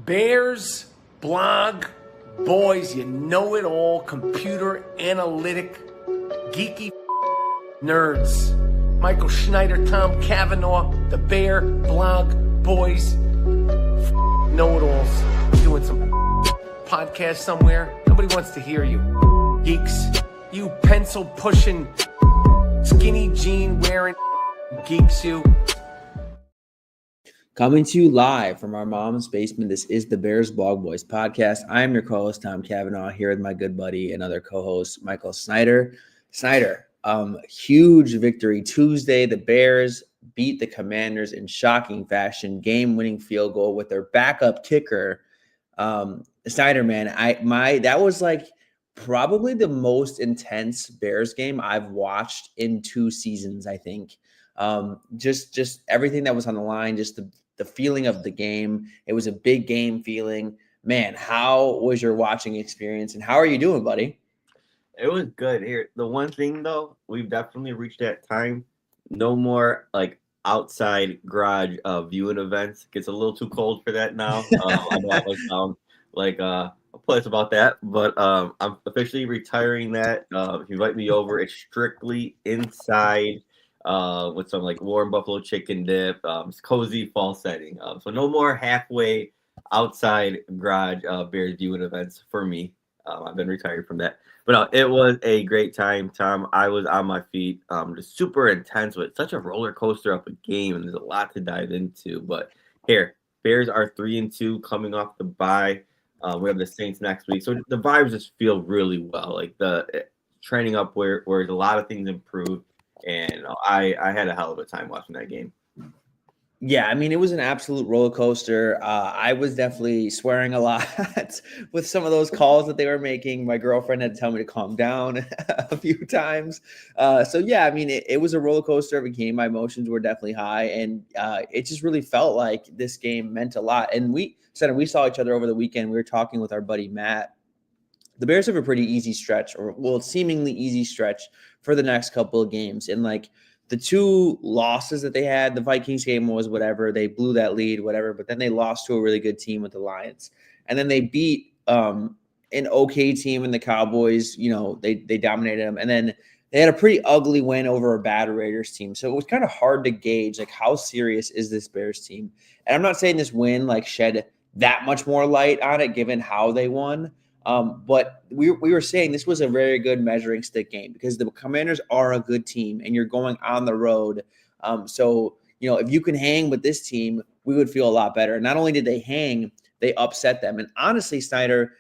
Bears, blog, boys, you know it all, computer, analytic, geeky nerds. Michael Schneider, Tom Cavanaugh, the Bear, blog, boys, know-it-alls. Doing some podcast somewhere. Nobody wants to hear you. Geeks, you pencil-pushing, skinny jean wearing geeks, you. Coming to you live from our mom's basement, this is the Bears Blog Boys podcast. I am your co-host, Tom Cavanaugh, here with my good buddy and other co-host, Michael Snyder. Snyder, huge victory Tuesday. The Bears beat the Commanders in shocking fashion, game-winning field goal with their backup kicker. Snyder, man, that was like probably the most intense Bears game I've watched in 2 seasons, I think. Just everything that was on the line, just the feeling of the game. It was a big game feeling. Man, how was your watching experience and how are you doing, buddy? It was good. Here, the one thing though, we've definitely reached that time. No more like outside garage viewing events. It gets a little too cold for that now. I know I sound like a place about that, but I'm officially retiring that. If you invite me over, it's strictly inside. With some like warm buffalo chicken dip, cozy fall setting. So no more halfway outside garage Bears viewing events for me. I've been retired from that. But no, it was a great time, Tom. I was on my feet. Just super intense, but such a roller coaster of a game, and there's a lot to dive into. But here, Bears are 3-2 coming off the bye. We have the Saints next week, so the vibes just feel really well. Like the trending up where a lot of things improved. And I had a hell of a time watching that game. Yeah, I mean, it was an absolute roller coaster. I was definitely swearing a lot with some of those calls that they were making. My girlfriend had to tell me to calm down a few times. So, yeah, I mean, it was a roller coaster of a game. My emotions were definitely high. And it just really felt like this game meant a lot. And we saw each other over the weekend. We were talking with our buddy Matt. The Bears have a pretty easy stretch, seemingly easy stretch for the next couple of games. And like the 2 losses that they had, the Vikings game was whatever. They blew that lead, whatever. But then they lost to a really good team with the Lions. And then they beat an okay team in the Cowboys. You know, they dominated them. And then they had a pretty ugly win over a bad Raiders team. So it was kind of hard to gauge, like, how serious is this Bears team? And I'm not saying this win, like, shed that much more light on it, given how they won. But we were saying this was a very good measuring stick game because the Commanders are a good team and you're going on the road. So, you know, if you can hang with this team, we would feel a lot better. Not only did they hang, they upset them. And honestly, Snyder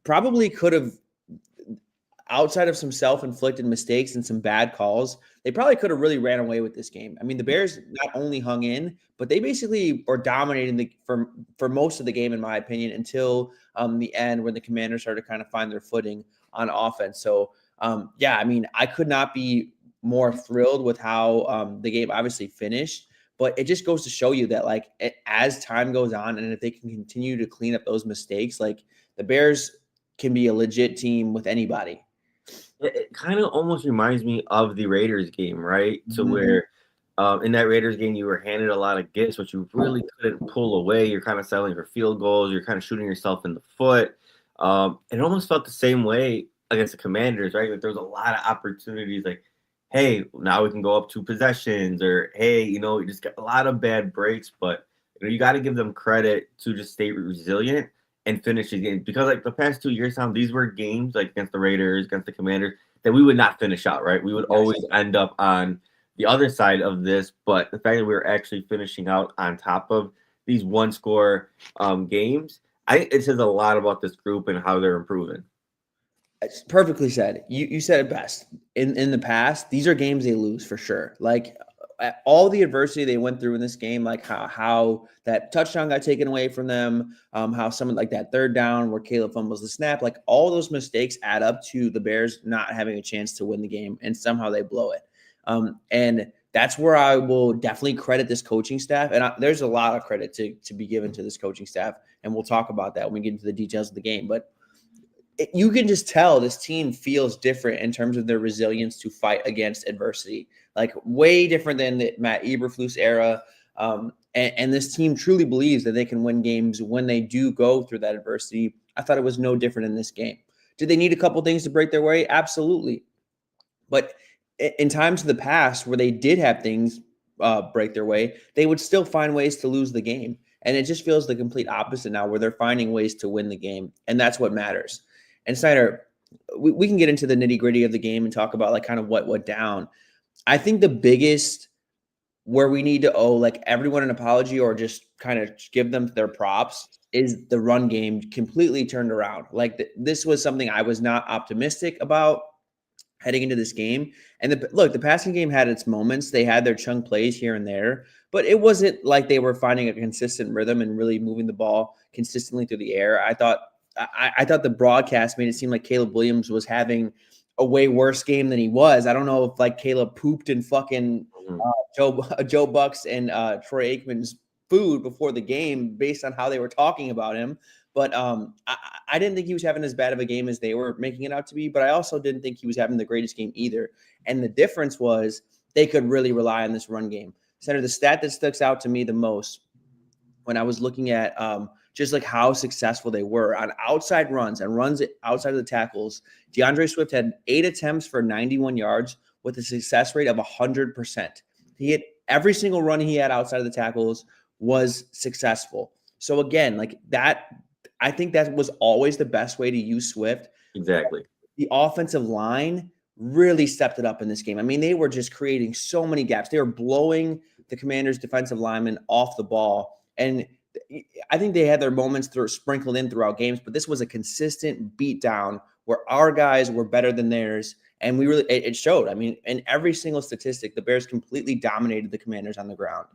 probably could have, outside of some self-inflicted mistakes and some bad calls, they probably could have really ran away with this game. I mean, the Bears not only hung in, but they basically were dominating for most of the game, in my opinion, until the end when the Commanders started to kind of find their footing on offense. So, yeah, I mean, I could not be more thrilled with how the game obviously finished. But it just goes to show you that, like, as time goes on and if they can continue to clean up those mistakes, like, the Bears can be a legit team with anybody. It kind of almost reminds me of the Raiders game, right? To where in that Raiders game, you were handed a lot of gifts, but you really couldn't pull away. You're kind of settling for field goals. You're kind of shooting yourself in the foot. It almost felt the same way against the Commanders, right? Like there was a lot of opportunities like, hey, now we can go up 2 possessions, or hey, you know, you just got a lot of bad breaks, but you know, you got to give them credit to just stay resilient and finish these games, because like the past 2 years, Tom, these were games like against the Raiders, against the Commanders, that we would not finish out, right? We would always end up on the other side of this, but the fact that we were actually finishing out on top of these 1-score games, I think it says a lot about this group and how they're improving. It's perfectly said. You said it best. In the past, these are games they lose for sure. Like all the adversity they went through in this game, like how that touchdown got taken away from them, how someone like that 3rd down where Caleb fumbles the snap, like all those mistakes add up to the Bears not having a chance to win the game, and somehow they blow it. And that's where I will definitely credit this coaching staff. And there's a lot of credit to be given to this coaching staff, and we'll talk about that when we get into the details of the game. But you can just tell this team feels different in terms of their resilience to fight against adversity, like way different than the Matt Eberflus era. And this team truly believes that they can win games when they do go through that adversity. I thought it was no different in this game. Did they need a couple things to break their way? Absolutely. But in times of the past where they did have things break their way, they would still find ways to lose the game. And it just feels the complete opposite now, where they're finding ways to win the game. And that's what matters. And Snyder, we can get into the nitty gritty of the game and talk about like kind of what went down. I think the biggest where we need to owe like everyone an apology or just kind of give them their props is the run game completely turned around. Like this was something I was not optimistic about heading into this game. And the passing game had its moments. They had their chunk plays here and there, but it wasn't like they were finding a consistent rhythm and really moving the ball consistently through the air. I thought the broadcast made it seem like Caleb Williams was having a way worse game than he was. I don't know if like Caleb pooped in fucking Joe Buck's and Troy Aikman's food before the game based on how they were talking about him. But I didn't think he was having as bad of a game as they were making it out to be. But I also didn't think he was having the greatest game either. And the difference was they could really rely on this run game. Senator, the stat that sticks out to me the most when I was looking at just like how successful they were on outside runs and runs outside of the tackles, DeAndre Swift had 8 attempts for 91 yards with a success rate of 100%. He hit every single run he had outside of the tackles was successful. So again, like that, I think that was always the best way to use Swift. Exactly. The offensive line really stepped it up in this game. I mean, they were just creating so many gaps. They were blowing the Commanders' defensive linemen off the ball. And I think they had their moments sprinkled in throughout games, but this was a consistent beatdown where our guys were better than theirs. And it showed. I mean, in every single statistic, the Bears completely dominated the Commanders on the ground.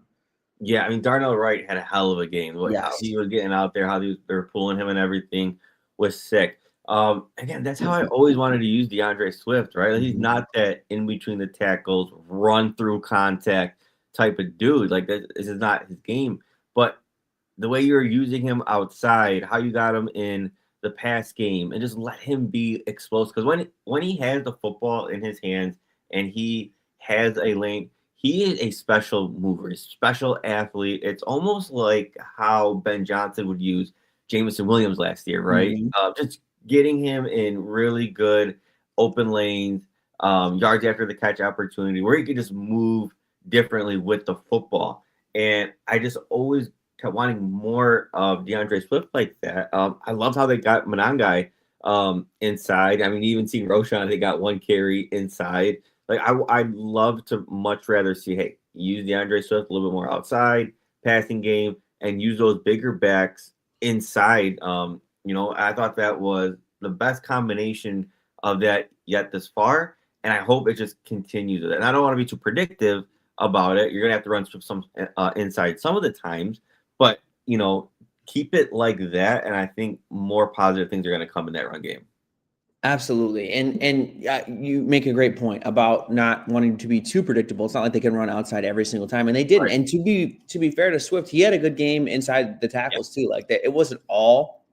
Yeah, I mean, Darnell Wright had a hell of a game. How he was getting out there, how they were pulling him and everything was sick. Again, that's how I always wanted to use DeAndre Swift, right? He's not that in between the tackles, run through contact type of dude. Like, this is not his game. But the way you're using him outside, how you got him in the pass game, and just let him be explosive. Because when he has the football in his hands and he has a lane, he is a special mover, a special athlete. It's almost like how Ben Johnson would use Jameson Williams last year, right? Mm-hmm. Just getting him in really good open lanes, yards after the catch opportunity, where he could just move differently with the football. And I just always kept wanting more of DeAndre Swift like that. I love how they got Monangai inside. I mean, even seeing Roschon, they got one carry inside. Like, I'd love to much rather see, hey, use DeAndre Swift a little bit more outside, passing game, and use those bigger backs inside. I thought that was the best combination of that yet this far, and I hope it just continues with it. And I don't want to be too predictive about it. You're going to have to run some inside some of the times, but, keep it like that, and I think more positive things are going to come in that run game. Absolutely. And you make a great point about not wanting to be too predictable. It's not like they can run outside every single time, and they didn't. Right. And to be fair to Swift, he had a good game inside the tackles too. Like it wasn't all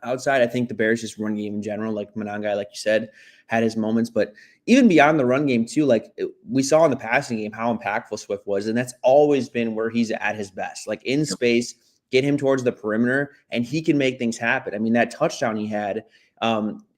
outside. I think the Bears just run game in general, like Monangai, like you said, had his moments, but even beyond the run game too, like we saw in the passing game how impactful Swift was, and that's always been where he's at his best. Like in space, get him towards the perimeter, and he can make things happen. I mean, that touchdown he had,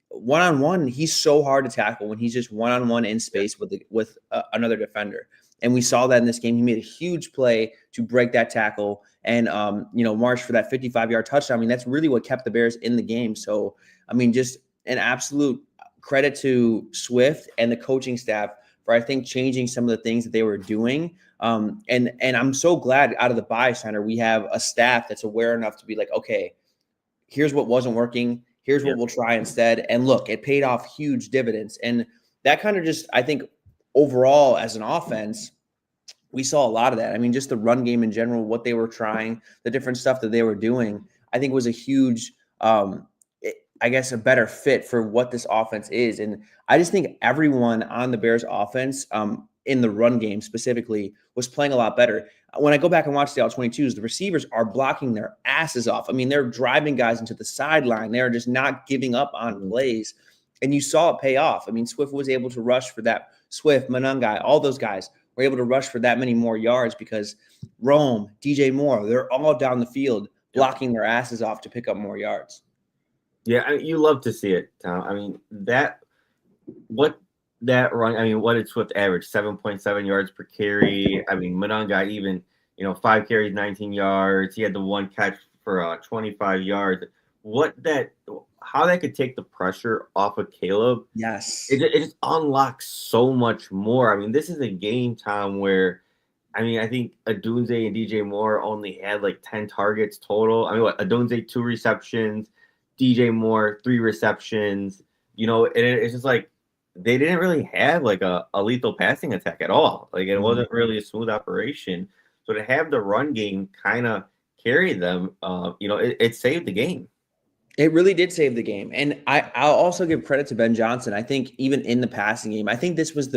one-on-one, he's so hard to tackle when he's just one-on-one in space with another defender. And we saw that in this game. He made a huge play to break that tackle and, march for that 55-yard touchdown. I mean, that's really what kept the Bears in the game. So, I mean, just an absolute credit to Swift and the coaching staff for, I think, changing some of the things that they were doing. And I'm so glad out of the bye center, we have a staff that's aware enough to be like, okay, here's what wasn't working. Here's what we'll try instead. And look, it paid off huge dividends. And that kind of just, I think, overall as an offense, we saw a lot of that. I mean, just the run game in general, what they were trying, the different stuff that they were doing, I think was a huge, a better fit for what this offense is. And I just think everyone on the Bears offense in the run game specifically was playing a lot better. When I go back and watch the All-22s, the receivers are blocking their asses off. I mean, they're driving guys into the sideline. They're just not giving up on plays. And you saw it pay off. I mean, Swift was able to rush for that. Swift, Monangai, all those guys were able to rush for that many more yards because Rome, DJ Moore, they're all down the field blocking their asses off to pick up more yards. Yeah, you love to see it, Tom. I mean, what did Swift average? 7.7 yards per carry. I mean, Mononga even, 5 carries, 19 yards. He had the one catch for 25 yards. How that could take the pressure off of Caleb. Yes. It just unlocks so much more. I mean, this is a game, Tom, where, I think Odunze and DJ Moore only had like 10 targets total. Odunze 2 receptions, DJ Moore 3 receptions. It's just like they didn't really have like a lethal passing attack at all. Like it wasn't really a smooth operation. So to have the run game kind of carry them, it saved the game. It really did save the game. And I'll also give credit to Ben Johnson. I think even in the passing game, I think this was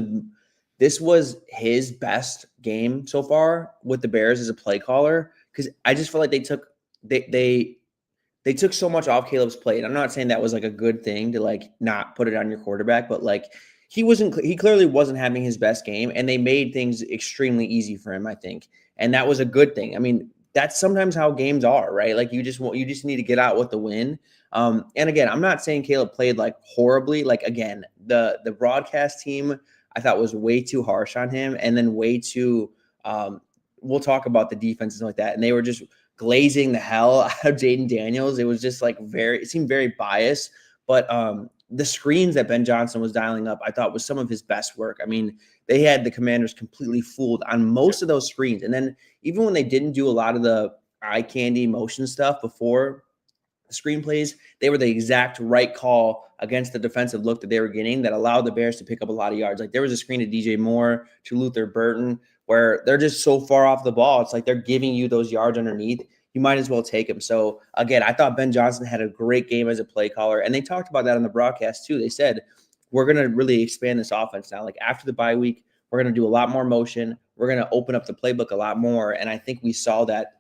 his best game so far with the Bears as a play caller, because I just feel like they took so much off Caleb's plate. I'm not saying that was like a good thing to like not put it on your quarterback, but like he clearly wasn't having his best game, and they made things extremely easy for him, I think. And that was a good thing. I mean, that's sometimes how games are, right? Like you just need to get out with the win. And again, I'm not saying Caleb played like horribly. Like again, the broadcast team I thought was way too harsh on him, and then way too. We'll talk about the defense and like that, and they were just glazing the hell out of Jaden Daniels. It was just like it seemed very biased. But the screens that Ben Johnson was dialing up, I thought was some of his best work. I mean, they had the Commanders completely fooled on most of those screens. And then even when they didn't do a lot of the eye candy motion stuff before the screenplays, they were the exact right call against the defensive look that they were getting that allowed the Bears to pick up a lot of yards. Like there was a screen to DJ Moore, to Luther Burton, where they're just so far off the ball. It's like they're giving you those yards underneath. You might as well take them. So again, I thought Ben Johnson had a great game as a play caller. And they talked about that on the broadcast too. They said, we're going to really expand this offense now. Like after the bye week, we're going to do a lot more motion. We're going to open up the playbook a lot more. And I think we saw that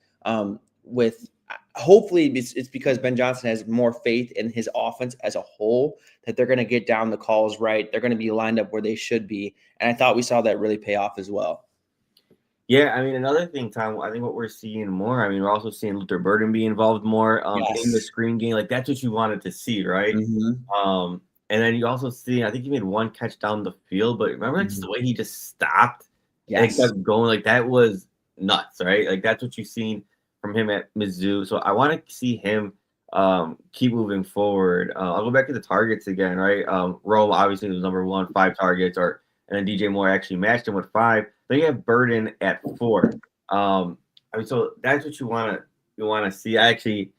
hopefully it's because Ben Johnson has more faith in his offense as a whole, that they're going to get down the calls right. They're going to be lined up where they should be. And I thought we saw that really pay off as well. Yeah, another thing, Tom, I think what we're seeing more, we're also seeing Luther Burden be involved more in the screen game. Like, that's what you wanted to see, right? Mm-hmm. And then you also see, I think he made one catch down the field, but remember just the way he just stopped? Yes. And kept going, like, that was nuts, right? Like, that's what you've seen from him at Mizzou. So I want to see him keep moving forward. I'll go back to the targets again, right? Rome obviously was number 1, 5 targets, and then DJ Moore actually matched him with 5. Then you have Burden at 4. So that's what you want to see. I actually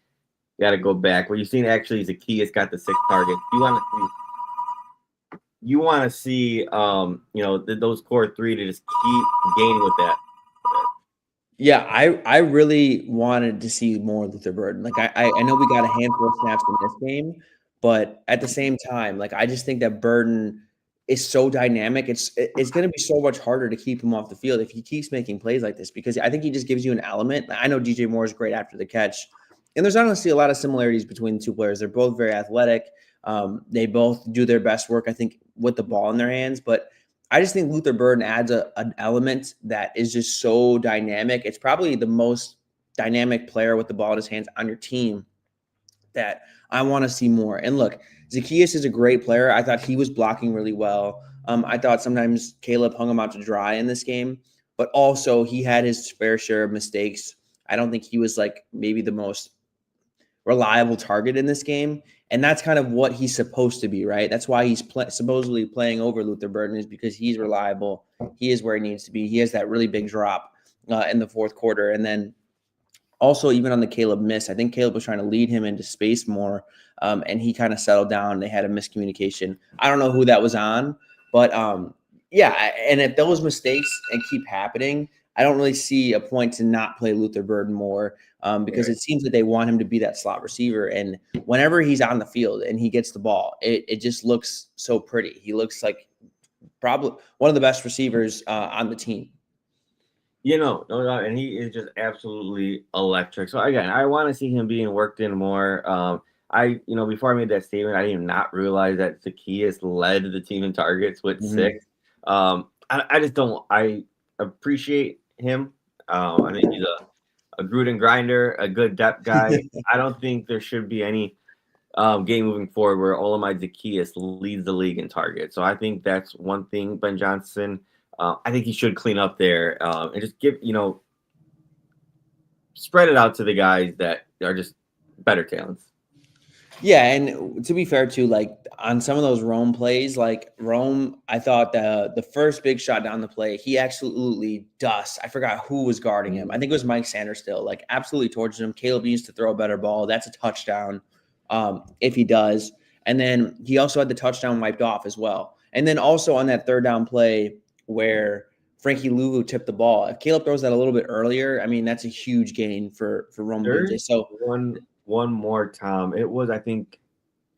got to go back. What you've seen actually is Zacchaeus got the 6 targets. You want to see those core 3 to just keep gaining with that. Yeah, I really wanted to see more Luther Burden. Like I know we got a handful of snaps in this game, but at the same time, like I just think that Burden is so dynamic. It's going to be so much harder to keep him off the field if he keeps making plays like this, because I think he just gives you an element. I know DJ Moore is great after the catch, and there's honestly a lot of similarities between the two players. They're both very athletic. They both do their best work, I think, with the ball in their hands. But I just think Luther Burden adds an element that is just so dynamic. It's probably the most dynamic player with the ball in his hands on your team that I want to see more. And look, Zacchaeus is a great player. I thought he was blocking really well. I thought sometimes Caleb hung him out to dry in this game, but also he had his fair share of mistakes. I don't think he was like maybe the most reliable target in this game. And that's kind of what he's supposed to be, right? That's why he's supposedly playing over Luther Burden, is because he's reliable. He is where he needs to be. He has that really big drop in the fourth quarter. And then also even on the Caleb miss, I think Caleb was trying to lead him into space more, and he kind of settled down. They had a miscommunication. I don't know who that was on, but yeah. And if those mistakes keep happening, I don't really see a point to not play Luther Burden more, because it seems that they want him to be that slot receiver. And whenever he's on the field and he gets the ball, it just looks so pretty. He looks like probably one of the best receivers on the team. No doubt, and he is just absolutely electric. So again, I want to see him being worked in more. Before I made that statement, I did not realize that Zacchaeus led the team in targets with 6. I just don't. appreciate him. I think he's a Gruden grinder, a good depth guy. I don't think there should be any game moving forward where Olamide Zaccheaus leads the league in targets. So I think that's one thing, Ben Johnson. I think he should clean up there and just give, spread it out to the guys that are just better talents. Yeah, and to be fair too, like on some of those Rome plays, like Rome, I thought the first big shot down the play, he absolutely dusts. I forgot who was guarding him. I think it was Mike Sanders still, like absolutely tortured him. Caleb needs to throw a better ball. That's a touchdown if he does. And then he also had the touchdown wiped off as well. And then also on that third down play where Frankie Louvu tipped the ball, if Caleb throws that a little bit earlier, I mean, that's a huge gain for Rome. So one more, Tom. It was, I think,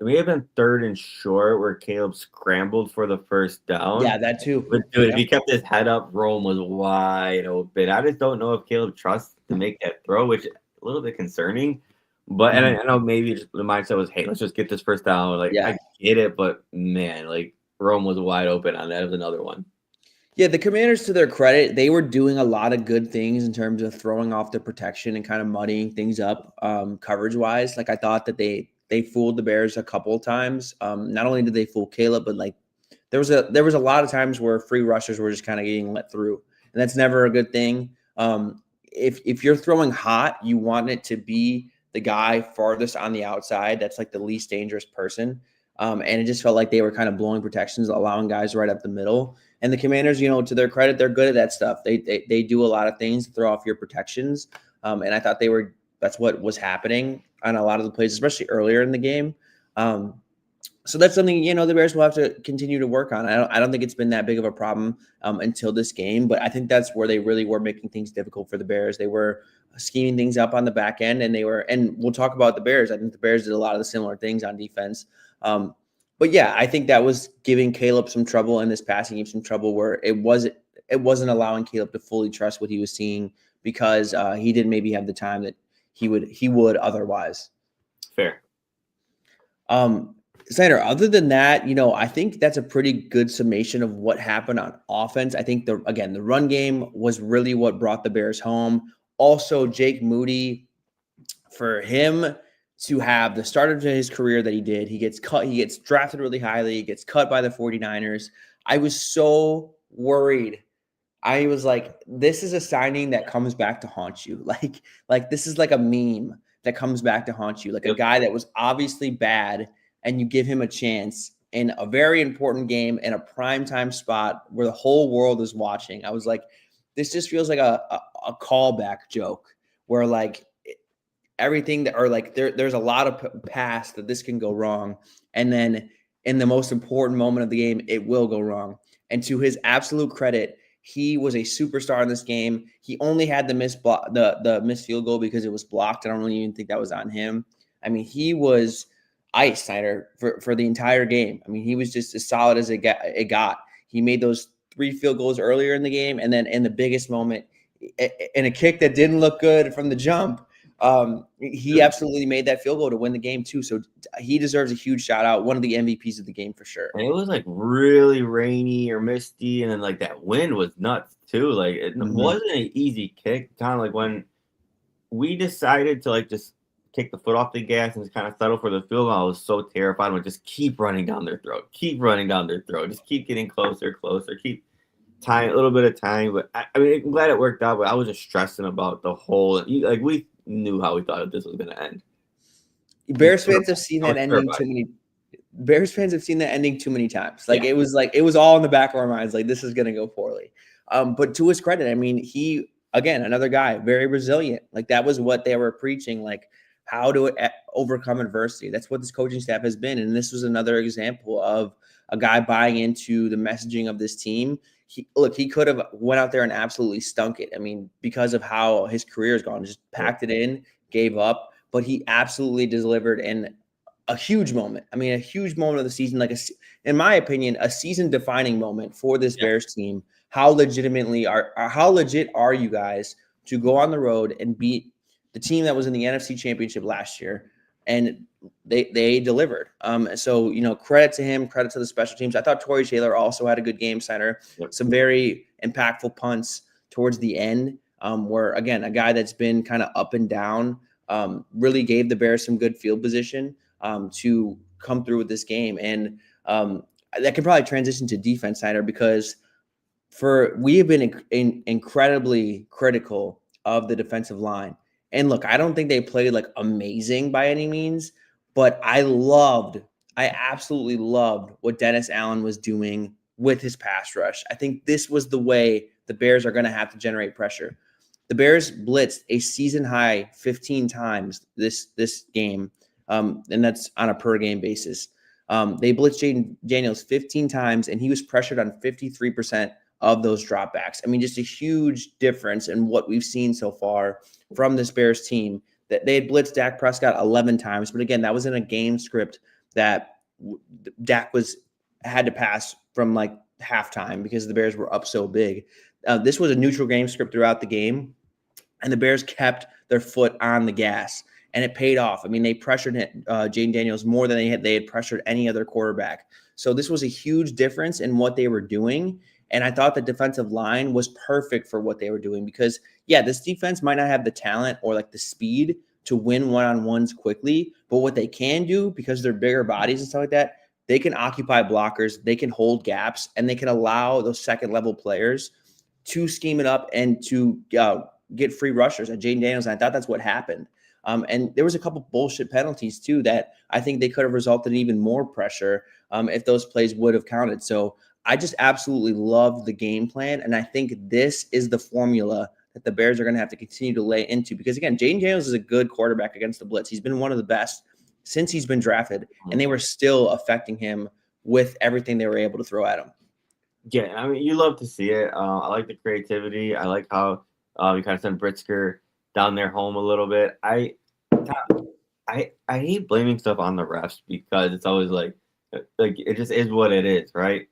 it may have been 3rd and short where Caleb scrambled for the first down. Yeah, that too. But dude, if he kept his head up, Rome was wide open. I just don't know if Caleb trusts to make that throw, which is a little bit concerning. But and I know maybe just the mindset was, hey, let's just get this first down. Like, I get it, but man, like Rome was wide open on that. It was another one. Yeah, the Commanders, to their credit, they were doing a lot of good things in terms of throwing off the protection and kind of muddying things up coverage-wise. Like, I thought that they fooled the Bears a couple of times. Not only did they fool Caleb, but like there was a lot of times where free rushers were just kind of getting let through, and that's never a good thing. If you're throwing hot, you want it to be the guy farthest on the outside. That's like the least dangerous person. And it just felt like they were kind of blowing protections, allowing guys right up the middle. And the Commanders, to their credit, they're good at that stuff. They do a lot of things to throw off your protections. And I thought that's what was happening on a lot of the plays, especially earlier in the game. So that's something, the Bears will have to continue to work on. I don't think it's been that big of a problem until this game, but I think that's where they really were making things difficult for the Bears. They were scheming things up on the back end, and we'll talk about the Bears. I think the Bears did a lot of the similar things on defense. But yeah, I think that was giving Caleb some trouble in this passing game, some trouble where it wasn't allowing Caleb to fully trust what he was seeing because he didn't maybe have the time that he would otherwise. Fair. Snyder, other than that, I think that's a pretty good summation of what happened on offense. I think the run game was really what brought the Bears home. Also, Jake Moody, for him to have the start of his career that he did, he gets drafted really highly, he gets cut by the 49ers. I was so worried. I was like, this is a signing that comes back to haunt you. Like this is like a meme that comes back to haunt you. Like a guy that was obviously bad, and you give him a chance in a very important game in a primetime spot where the whole world is watching. I was like, this just feels like a callback joke where like everything that, or like there's a lot of past that this can go wrong. And then in the most important moment of the game, it will go wrong. And to his absolute credit, he was a superstar in this game. He only had the missed field goal because it was blocked. I don't really even think that was on him. I mean, he was ice, Snyder, for the entire game. I mean, he was just as solid as it got. He made those 3 field goals earlier in the game, and then in the biggest moment, in a kick that didn't look good from the jump, he absolutely made that field goal to win the game too. So he deserves a huge shout out. One of the MVPs of the game for sure. And it was like really rainy or misty, and then like that wind was nuts too. Like it wasn't an easy kick. Kind of like when we decided to like just take the foot off the gas and just kind of settle for the field goal, I was so terrified. Would just keep running down their throat, just keep getting closer, keep time, a little bit of time. But I mean, I'm glad it worked out. But I was just stressing about the whole. Like we knew how we thought this was going to end. Bears fans have seen that ending too many. Bears fans have seen that ending too many times. Like it was all in the back of our minds. Like this is going to go poorly. But to his credit, I mean, he again another guy very resilient. Like that was what they were preaching. Like how to overcome adversity. That's what this coaching staff has been. And this was another example of a guy buying into the messaging of this team. He could have went out there and absolutely stunk it. I mean, because of how his career has gone, just packed it in, gave up, but he absolutely delivered in a huge moment. I mean, a huge moment of the season, in my opinion, a season-defining moment for this Bears team. How legit are you guys to go on the road and beat the team that was in the NFC Championship last year? And they delivered. So, credit to him, credit to the special teams. I thought Torrey Taylor also had a good game, Center. Some very impactful punts. towards the end, where again, a guy that's been kind of up and down, really gave the Bears some good field position to come through with this game. And that could probably transition to defense, Snyder, because we have been incredibly critical of the defensive line. And look, I don't think they played like amazing by any means, but I absolutely loved what Dennis Allen was doing with his pass rush. I think this was the way the Bears are going to have to generate pressure. The Bears blitzed a season high 15 times this game, and that's on a per game basis. They blitzed Jaden Daniels 15 times, and he was pressured on 53% of those dropbacks. I mean, just a huge difference in what we've seen so far from this Bears team. That they had blitzed Dak Prescott 11 times, but again, that was in a game script that Dak had to pass from like halftime because the Bears were up so big. This was a neutral game script throughout the game, and the Bears kept their foot on the gas, and it paid off. I mean, they pressured Jaden Daniels more than they had pressured any other quarterback. So this was a huge difference in what they were doing. And I thought the defensive line was perfect for what they were doing because, yeah, this defense might not have the talent or like the speed to win one-on-ones quickly, but what they can do, because they're bigger bodies and stuff like that, they can occupy blockers, they can hold gaps, and they can allow those second-level players to scheme it up and to get free rushers. And Jaden Daniels, I thought that's what happened. And there was a couple bullshit penalties, too, that I think they could have resulted in even more pressure if those plays would have counted. So I just absolutely love the game plan, and I think this is the formula that the Bears are going to have to continue to lay into because, again, Jaden Daniels is a good quarterback against the blitz. He's been one of the best since he's been drafted, and they were still affecting him with everything they were able to throw at him. Yeah, I mean, you love to see it. I like the creativity. I like how you kind of sent Brisker down their home a little bit. I hate blaming stuff on the refs because it's always like it just is what it is, right?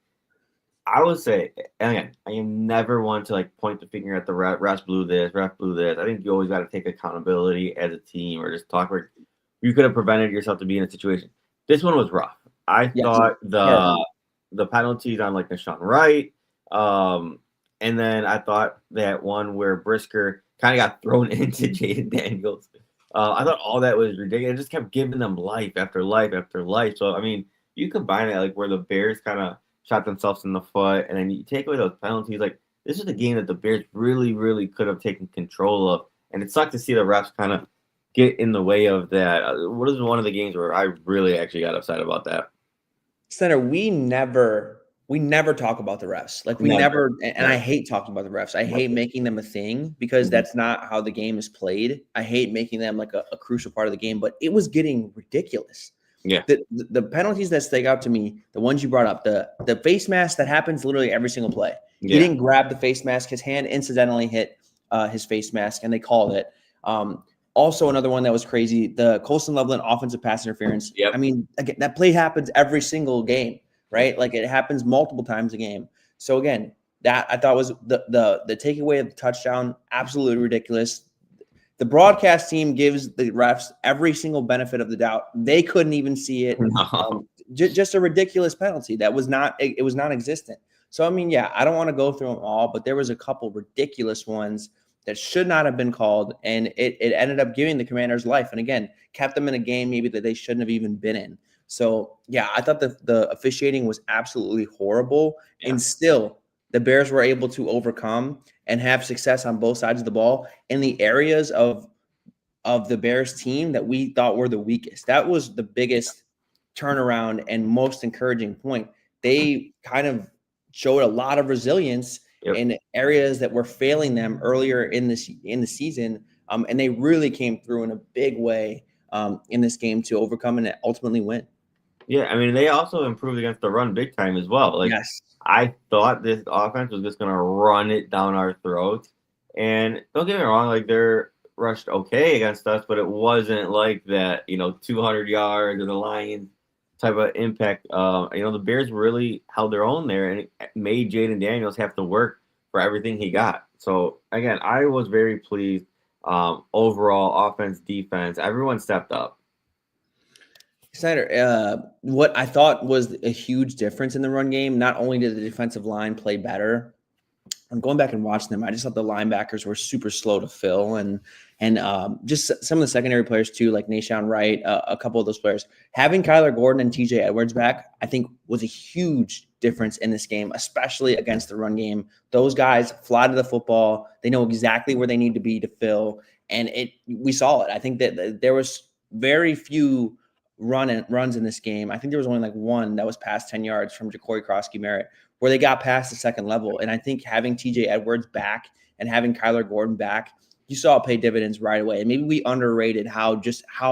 I would say, and again, I am never one to like point the finger at the ref blew this, ref blew this. I think you always got to take accountability as a team or just talk where you could have prevented yourself to be in a situation. This one was rough. I thought the penalties on like Nashawn Wright, and then I thought that one where Brisker kind of got thrown into Jaden Daniels. I thought all that was ridiculous. It just kept giving them life after life after life. So I mean, you combine it like where the Bears kind of shot themselves in the foot, and then you take away those penalties. Like this is a game that the Bears really, really could have taken control of, and it sucked to see the refs kind of get in the way of that. What is one of the games where I really actually got upset about that? Senator, we never talk about the refs. Like we never and I hate talking about the refs. I hate making them a thing because that's not how the game is played. I hate making them like a crucial part of the game, but it was getting ridiculous. Yeah. The penalties that stick out to me, the ones you brought up, the face mask that happens literally every single play. Yeah. He didn't grab the face mask. His hand incidentally hit his face mask, and they called it. Also, another one that was crazy, the Colston Loveland offensive pass interference. Yep. I mean, again, that play happens every single game, right? Like it happens multiple times a game. So again, that I thought was the takeaway of the touchdown, absolutely ridiculous. The broadcast team gives the refs every single benefit of the doubt. They couldn't even see it. No. Just a ridiculous penalty that was non-existent. So, I mean, yeah, I don't want to go through them all, but there was a couple ridiculous ones that should not have been called, and it ended up giving the Commanders life. And again, kept them in a game maybe that they shouldn't have even been in. So, yeah, I thought the officiating was absolutely horrible, and still the Bears were able to overcome and have success on both sides of the ball in the areas of the Bears team that we thought were the weakest. That was the biggest turnaround and most encouraging point. They kind of showed a lot of resilience in areas that were failing them earlier in the season, and they really came through in a big way in this game to overcome and ultimately win. Yeah, I mean, they also improved against the run big time as well. Like, yes. I thought this offense was just going to run it down our throats. And don't get me wrong, like, they're rushed okay against us, but it wasn't like that, 200 yards or the Lions type of impact. The Bears really held their own there, and it made Jaden Daniels have to work for everything he got. So, again, I was very pleased. Overall, offense, defense, everyone stepped up. Snyder, what I thought was a huge difference in the run game, not only did the defensive line play better, I'm going back and watching them. I just thought the linebackers were super slow to fill, and just some of the secondary players too, like Nashawn Wright, a couple of those players. Having Kyler Gordon and TJ Edwards back, I think, was a huge difference in this game, especially against the run game. Those guys fly to the football. They know exactly where they need to be to fill, and we saw it. I think that there was very few runs in this game. I think there was only like one that was past 10 yards from Ja'Cory Krosky-Merritt, where they got past the second level. And I think having TJ Edwards back and having Kyler Gordon back, you saw it pay dividends right away. And maybe we underrated how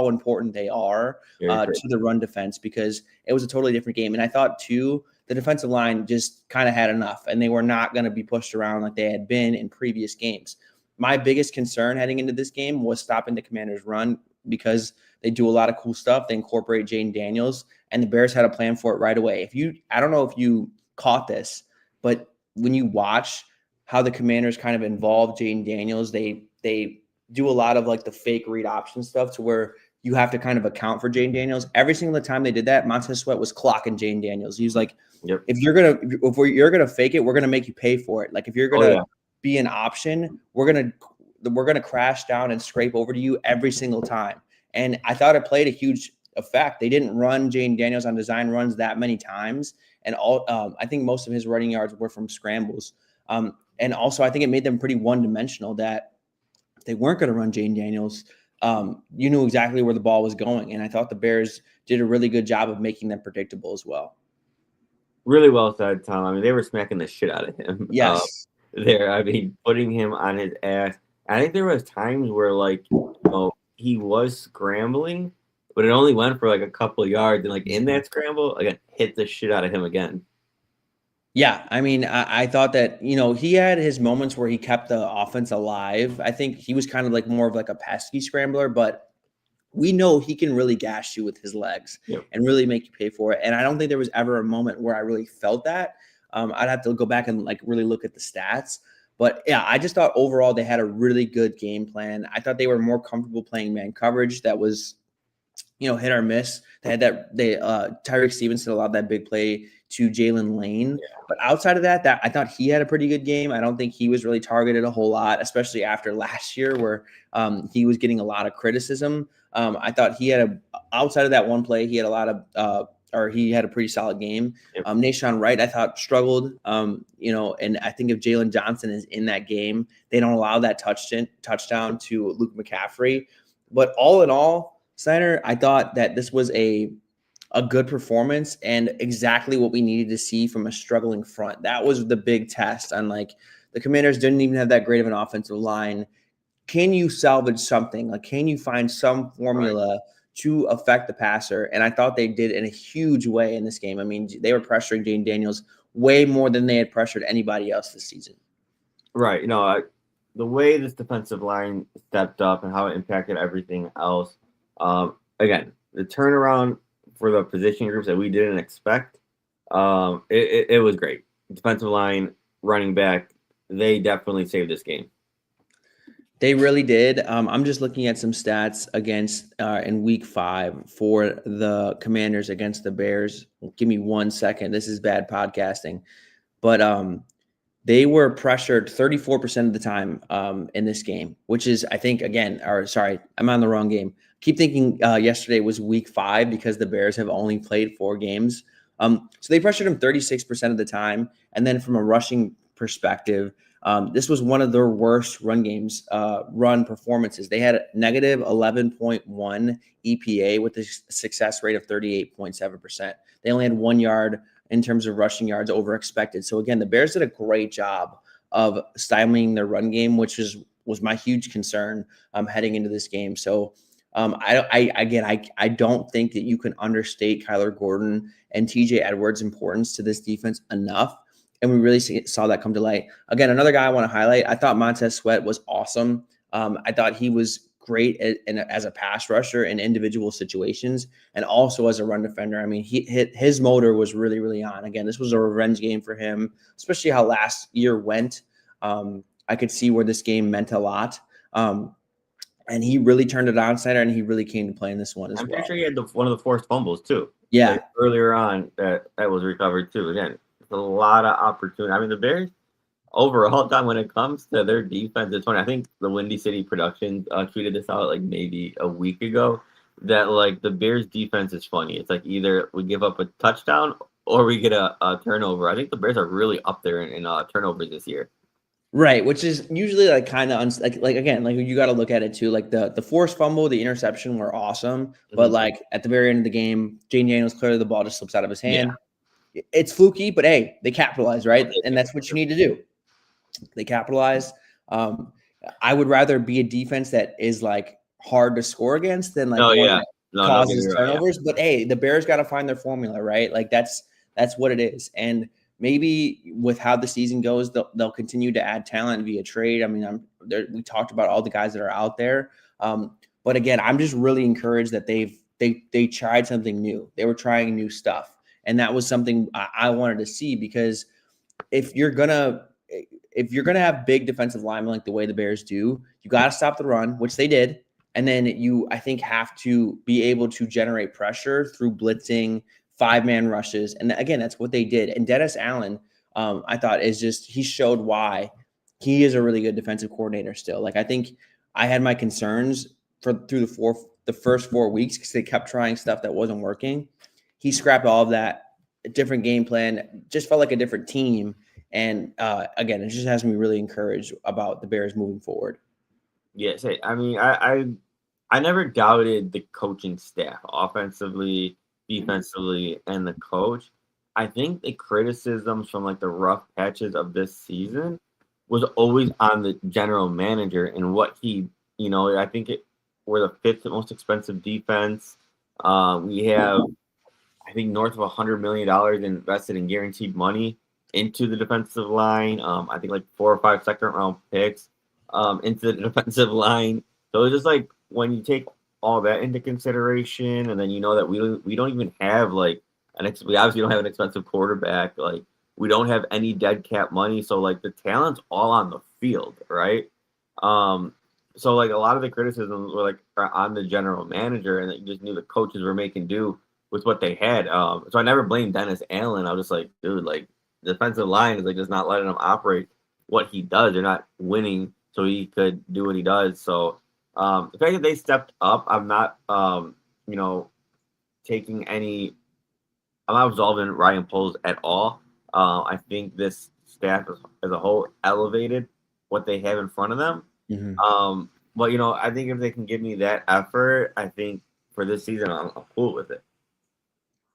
important they are to the run defense, because it was a totally different game. And I thought too, the defensive line just kind of had enough, and they were not going to be pushed around like they had been in previous games. My biggest concern heading into this game was stopping the Commanders' run, because they do a lot of cool stuff. They incorporate Jaden Daniels, and the Bears had a plan for it right away. I don't know if you caught this, but when you watch how the Commanders kind of involve Jaden Daniels, they do a lot of like the fake read option stuff, to where you have to kind of account for Jaden Daniels. Every single time they did that, Montez Sweat was clocking Jaden Daniels. He was like, yep. if you're gonna fake it, we're gonna make you pay for it. Like, if you're gonna be an option, we're gonna crash down and scrape over to you every single time. And I thought it played a huge effect. They didn't run Jaden Daniels on design runs that many times. And I think most of his running yards were from scrambles. And also, I think it made them pretty one-dimensional, that they weren't going to run Jaden Daniels. You knew exactly where the ball was going. And I thought the Bears did a really good job of making them predictable as well. Really well said, Tom. I mean, they were smacking the shit out of him. Yes. Putting him on his ass. I think there was times where, like, he was scrambling, but it only went for like a couple of yards, and like in that scramble, again, hit the shit out of him again. Yeah, I mean, I thought that, he had his moments where he kept the offense alive. I think he was kind of like more of like a pesky scrambler, but we know he can really gash you with his legs and really make you pay for it. And I don't think there was ever a moment where I really felt that. I'd have to go back and like really look at the stats. But yeah, I just thought overall they had a really good game plan. I thought they were more comfortable playing man coverage that was, hit or miss. They had Tyreek Stevenson allowed that big play to Jalen Lane. Yeah. But outside of that, I thought he had a pretty good game. I don't think he was really targeted a whole lot, especially after last year where he was getting a lot of criticism. I thought outside of that one play, he had he had a pretty solid game. Yep. Nashawn Wright, I thought, struggled, and I think if Jalen Johnson is in that game, they don't allow that touchdown to Luke McCaffrey. But all in all, Snyder, I thought that this was a good performance and exactly what we needed to see from a struggling front. That was the big test. Unlike the Commanders didn't even have that great of an offensive line. Can you salvage something? Like, can you find some formula to affect the passer? And I thought they did in a huge way in this game. I mean, they were pressuring Jaden Daniels way more than they had pressured anybody else this season. Right. The way this defensive line stepped up and how it impacted everything else. Again, the turnaround for the position groups that we didn't expect, it was great. Defensive line, running back, they definitely saved this game. They really did. I'm just looking at some stats against in week 5 for the Commanders against the Bears. Give me 1 second. This is bad podcasting. But they were pressured 34% of the time in this game, which is, I think, I'm on the wrong game. Keep thinking yesterday was week 5 because the Bears have only played 4 games. So they pressured him 36% of the time. And then from a rushing perspective, this was one of their worst run performances. They had a negative 11.1 EPA with a success rate of 38.7%. They only had 1 yard in terms of rushing yards over expected. So again, the Bears did a great job of stymieing their run game, which was my huge concern heading into this game. So I don't think that you can understate Kyler Gordon and TJ Edwards' importance to this defense enough. And we really saw that come to light. Again, another guy I want to highlight, I thought Montez Sweat was awesome. I thought he was great as a pass rusher in individual situations and also as a run defender. I mean, his motor was really, really on. Again, this was a revenge game for him, especially how last year went. I could see where this game meant a lot. And he really turned it on, Snyder, and he really came to play in this one as well. I'm pretty sure he had one of the forced fumbles, too. Yeah. Like earlier on, that was recovered, too. Again, it's a lot of opportunity. I mean, the Bears, overall, Tom, when it comes to their defense, it's funny. I think the Windy City Productions tweeted this out like maybe a week ago that like the Bears defense is funny. It's like either we give up a touchdown or we get a turnover. I think the Bears are really up there in turnovers this year. Right, which is usually like kind of like again, like you got to look at it too. Like the forced fumble, the interception were awesome, but like at the very end of the game, Jane Daniels clearly the ball just slips out of his hand. It's fluky, but hey, they capitalize, right? And that's what you need to do. They capitalize. I would rather be a defense that is like hard to score against than like that causes turnovers. But hey, the Bears got to find their formula, right? Like that's what it is. And maybe with how the season goes, they'll continue to add talent via trade. I mean, we talked about all the guys that are out there. But again, I'm just really encouraged that they tried something new. They were trying new stuff. And that was something I wanted to see, because if you're gonna have big defensive linemen like the way the Bears do, you got to stop the run, which they did. And then I think, have to be able to generate pressure through blitzing, 5-man rushes. And again, that's what they did. And Dennis Allen, I thought he showed why he is a really good defensive coordinator still. Like, I think I had my concerns through the first 4 weeks because they kept trying stuff that wasn't working. He scrapped all of that, a different game plan, just felt like a different team. And again, it just has me really encouraged about the Bears moving forward. Yes, I mean, I never doubted the coaching staff, offensively, defensively, and the coach. I think the criticisms from like the rough patches of this season was always on the general manager and what he, I think we're the 5th most expensive defense. We have, I think, north of $100 million invested in guaranteed money into the defensive line. I think like 4 or 5 second-round picks into the defensive line. So it's just like when you take all that into consideration, and then that we don't even have like we obviously don't have an expensive quarterback. Like, we don't have any dead cap money, so like the talent's all on the field, right? So like a lot of the criticisms were like on the general manager, and that you just knew the coaches were making do with what they had. So I never blamed Dennis Allen. I was just like, dude, like, the defensive line is like just not letting him operate what he does. They're not winning, so he could do what he does. So the fact that they stepped up, I'm not taking any. I'm not absolving Ryan Poles at all. I think this staff as a whole elevated what they have in front of them. Mm-hmm. But I think if they can give me that effort, I think for this season I'm cool with it.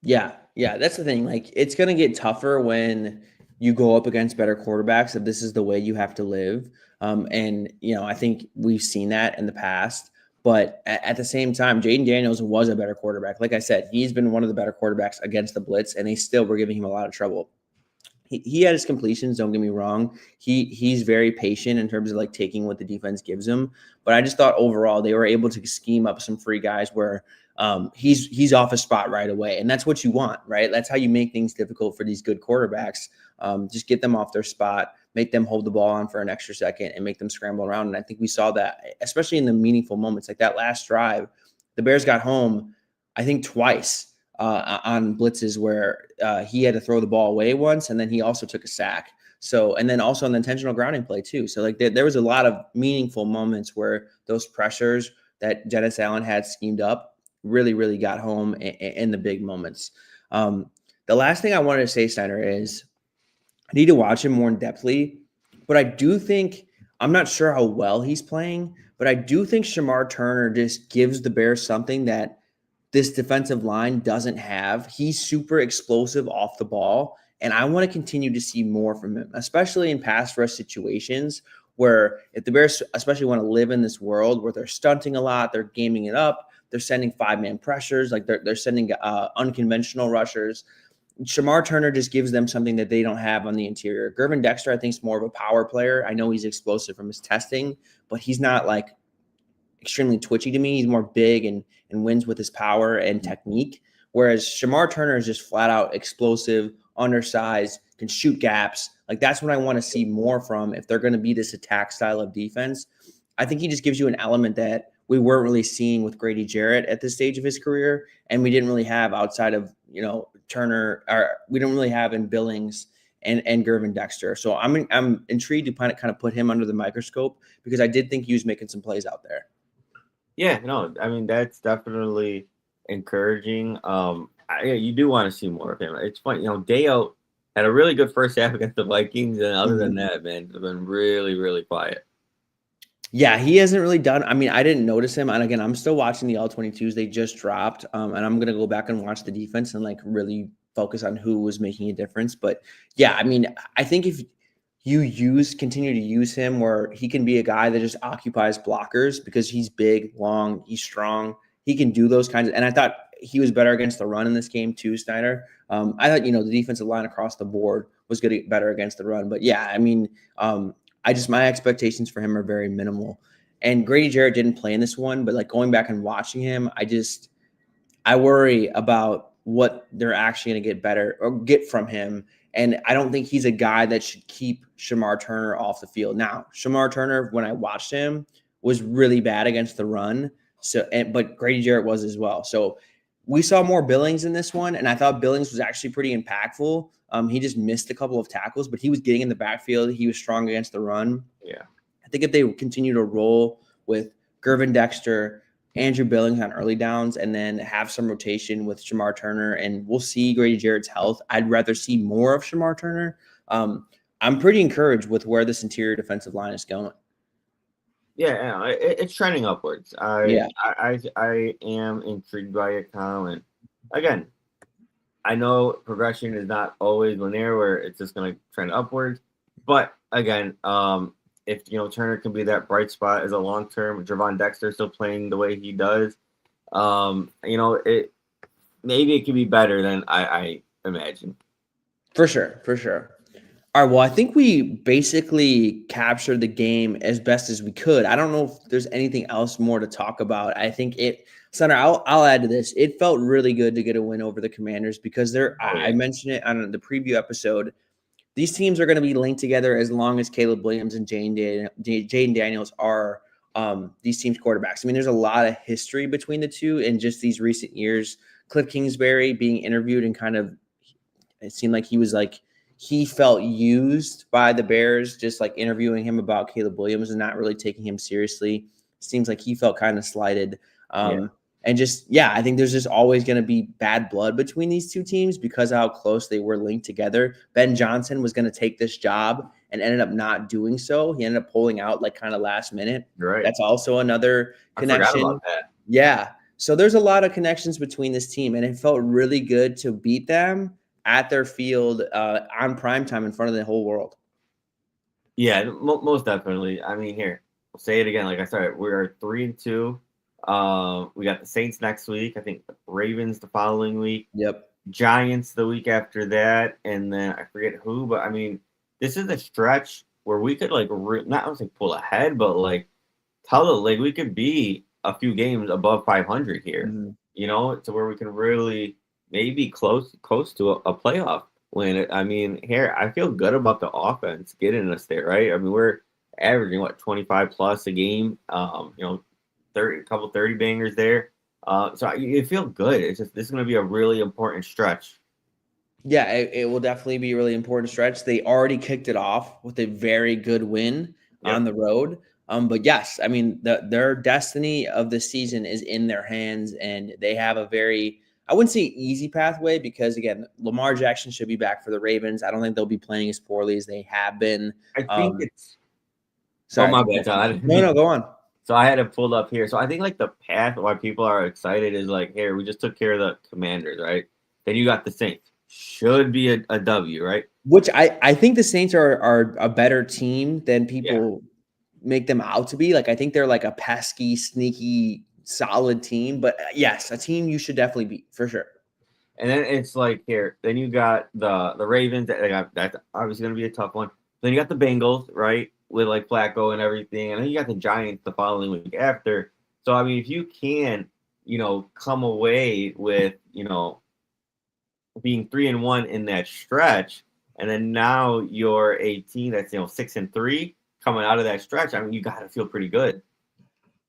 Yeah, that's the thing. Like, it's going to get tougher when you go up against better quarterbacks, if this is the way you have to live. And I think we've seen that in the past. But at the same time, Jayden Daniels was a better quarterback. Like I said, he's been one of the better quarterbacks against the blitz, and they still were giving him a lot of trouble. He had his completions, don't get me wrong. He's very patient in terms of like taking what the defense gives him. But I just thought overall they were able to scheme up some free guys where he's off his spot right away. And that's what you want, right? That's how you make things difficult for these good quarterbacks. Just get them off their spot, make them hold the ball on for an extra second, and make them scramble around. And I think we saw that, especially in the meaningful moments, like that last drive. The Bears got home, I think, twice on blitzes where he had to throw the ball away once, and then he also took a sack. So, and then also an intentional grounding play too. So like there was a lot of meaningful moments where those pressures that Dennis Allen had schemed up really, really got home in the big moments. The last thing I wanted to say, Steiner, is I need to watch him more in depthly, but I do think, I'm not sure how well he's playing, but I do think Shemar Turner just gives the Bears something that this defensive line doesn't have. He's super explosive off the ball, and I want to continue to see more from him, especially in pass rush situations where if the Bears especially want to live in this world where they're stunting a lot, they're gaming it up, they're sending 5-man pressures, like they're sending unconventional rushers. Shemar Turner just gives them something that they don't have on the interior. Gervin Dexter, I think, is more of a power player. I know he's explosive from his testing, but he's not like extremely twitchy to me. He's more big and wins with his power and technique. Whereas Shemar Turner is just flat out explosive, undersized, can shoot gaps. Like, that's what I want to see more from if they're going to be this attack style of defense. I think he just gives you an element that we weren't really seeing with Grady Jarrett at this stage of his career. And we didn't really have outside of, Turner, or we don't really have in Billings and Gervin Dexter. So I'm intrigued to kind of put him under the microscope because I did think he was making some plays out there. Yeah, no, I mean that's definitely encouraging. You do want to see more of him. It's funny, Deo had a really good first half against the Vikings, and other than that, man, it's been really, really quiet. Yeah, he hasn't really done. I mean, I didn't notice him, and again, I'm still watching the All-22s. They just dropped, and I'm gonna go back and watch the defense and like really focus on who was making a difference. But yeah, I mean, I think if you continue to use him where he can be a guy that just occupies blockers because he's big, long, he's strong. He can do those kinds of, and I thought he was better against the run in this game too, Snyder. I thought, the defensive line across the board was going to get better against the run. But yeah, I mean, my expectations for him are very minimal. And Grady Jarrett didn't play in this one, but like going back and watching him, I worry about what they're actually going to get better or get from him. And I don't think he's a guy that should keep Shemar Turner off the field. Now, Shemar Turner, when I watched him, was really bad against the run. But Grady Jarrett was as well. So we saw more Billings in this one, and I thought Billings was actually pretty impactful. He just missed a couple of tackles, but he was getting in the backfield. He was strong against the run. Yeah. I think if they continue to roll with Gervin Dexter, Andrew Billings on early downs, and then have some rotation with Shemar Turner, and we'll see Grady Jarrett's health. I'd rather see more of Shemar Turner. I'm pretty encouraged with where this interior defensive line is going. Yeah, it's trending upwards. I am intrigued by it, Kyle. And again, I know progression is not always linear where it's just going to trend upwards. But again, if Turner can be that bright spot as a long term, Gervon Dexter still playing the way he does, maybe it could be better than I imagine. For sure. All right, well, I think we basically captured the game as best as we could. I don't know if there's anything else more to talk about. I think Center, I'll add to this. It felt really good to get a win over the Commanders because I mentioned it on the preview episode. These teams are going to be linked together as long as Caleb Williams and Jaden Daniels are these teams' quarterbacks. I mean, there's a lot of history between the two in just these recent years. Cliff Kingsbury being interviewed and it seemed like he felt used by the Bears, just like interviewing him about Caleb Williams and not really taking him seriously. Seems like he felt kind of slighted. And I think there's just always going to be bad blood between these two teams because of how close they were linked together. Ben Johnson was going to take this job and ended up not doing so. He ended up pulling out like kind of last minute. Right. That's also another connection. I forgot about that. Yeah. So there's a lot of connections between this team, and it felt really good to beat them at their field on primetime in front of the whole world. Yeah, most definitely. I mean, here, I'll say it again. Like I said, we are 3-2. We got the Saints next week. I think the Ravens the following week. Yep. Giants the week after that, and then I forget who. But I mean, this is a stretch where we could not only pull ahead, but tell the league we could be a few games above 500 here. Mm-hmm. To where we can really maybe close to a playoff win. I mean, here I feel good about the offense getting us there, right? I mean, we're averaging 25 plus a game. 30 bangers there. So you feel good. It's just this is going to be a really important stretch. Yeah, it will definitely be a really important stretch. They already kicked it off with a very good win on the road. But yes, I mean, their destiny of the season is in their hands, and they have a very, I wouldn't say easy pathway because, again, Lamar Jackson should be back for the Ravens. I don't think they'll be playing as poorly as they have been. I think it's – sorry. Oh, my bad, John. No, go on. So I had it pulled up here. So I think the path why people are excited is here, we just took care of the Commanders, right? Then you got the Saints. Should be a W, right? Which I think the Saints are a better team than people make them out to be. I think they're a pesky, sneaky, solid team. But yes, a team you should definitely beat for sure. And then it's here. Then you got the Ravens. That's obviously going to be a tough one. Then you got the Bengals, right? With Flacco and everything. And then you got the Giants the following week after. So, I mean, if you can, come away with, being 3-1 in that stretch, and then now you're a team that's, 6-3 coming out of that stretch, I mean, you got to feel pretty good.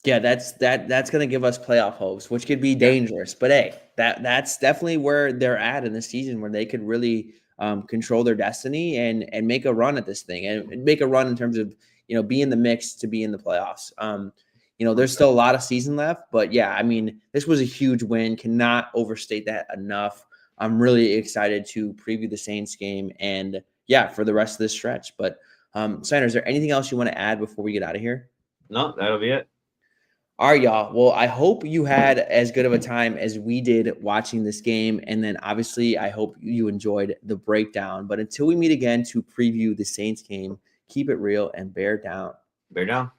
Yeah, that's going to give us playoff hopes, which could be dangerous. But hey, that's definitely where they're at in the season, where they could really control their destiny and make a run at this thing, and make a run in terms of be in the mix to be in the playoffs. There's still a lot of season left, but yeah, I mean, this was a huge win. Cannot overstate that enough. I'm really excited to preview the Saints game and yeah, for the rest of this stretch. But Sander, is there anything else you want to add before we get out of here? No, that'll be it. All right, y'all. Well, I hope you had as good of a time as we did watching this game. And then obviously, I hope you enjoyed the breakdown. But until we meet again to preview the Saints game, keep it real and bear down. Bear down.